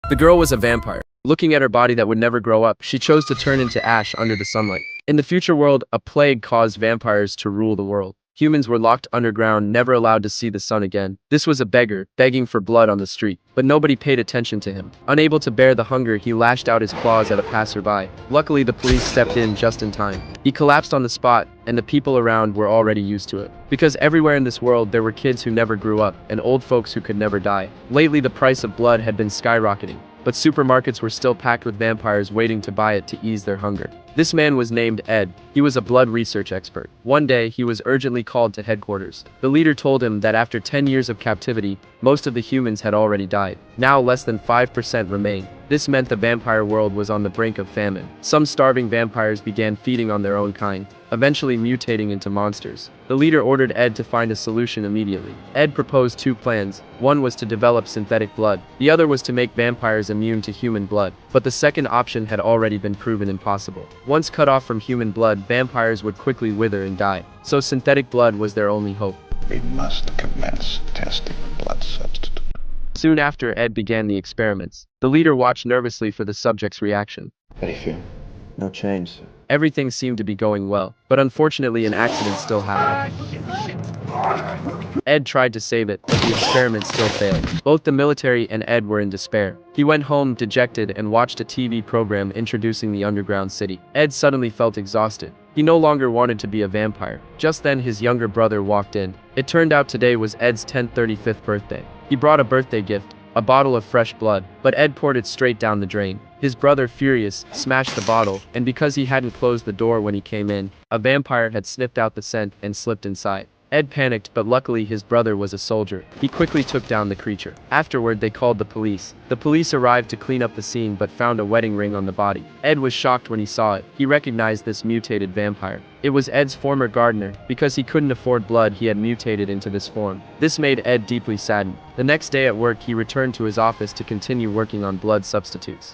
The girl was a vampire. Looking at her body that would never grow up, she chose to turn into ash under the sunlight. In the future world, a plague caused vampires to rule the world. Humans were locked underground, never allowed to see the sun again. This was a beggar, begging for blood on the street. But nobody paid attention to him. Unable to bear the hunger, he lashed out his claws at a passerby. Luckily, the police stepped in just in time. He collapsed on the spot, and the people around were already used to it. Because everywhere in this world, there were kids who never grew up, and old folks who could never die. Lately, the price of blood had been skyrocketing. But supermarkets were still packed with vampires waiting to buy it to ease their hunger. This man was named Ed. He was a blood research expert. One day, he was urgently called to headquarters. The leader told him that after 10 years of captivity, most of the humans had already died. Now less than 5% remained. This meant the vampire world was on the brink of famine. Some starving vampires began feeding on their own kind, eventually mutating into monsters. The leader ordered Ed to find a solution immediately. Ed proposed two plans. One was to develop synthetic blood. The other was to make vampires immune to human blood. But the second option had already been proven impossible. Once cut off from human blood, vampires would quickly wither and die. So synthetic blood was their only hope. We must commence testing the blood substitute. Soon after, Ed began the experiments. The leader watched nervously for the subject's reaction. How do you feel? No change, sir. Everything seemed to be going well, but unfortunately an accident still happened. Ed tried to save it, but the experiment still failed. Both the military and Ed were in despair. He went home dejected and watched a TV program introducing the underground city. Ed suddenly felt exhausted. He no longer wanted to be a vampire. Just then his younger brother walked in. It turned out today was Ed's 1035th birthday. He brought a birthday gift, a bottle of fresh blood, but Ed poured it straight down the drain. His brother, furious, smashed the bottle, and because he hadn't closed the door when he came in, a vampire had sniffed out the scent and slipped inside. Ed panicked, but luckily his brother was a soldier. He quickly took down the creature. Afterward, they called the police. The police arrived to clean up the scene but found a wedding ring on the body. Ed was shocked when he saw it. He recognized this mutated vampire. It was Ed's former gardener. Because he couldn't afford blood, he had mutated into this form. This made Ed deeply saddened. The next day at work, he returned to his office to continue working on blood substitutes.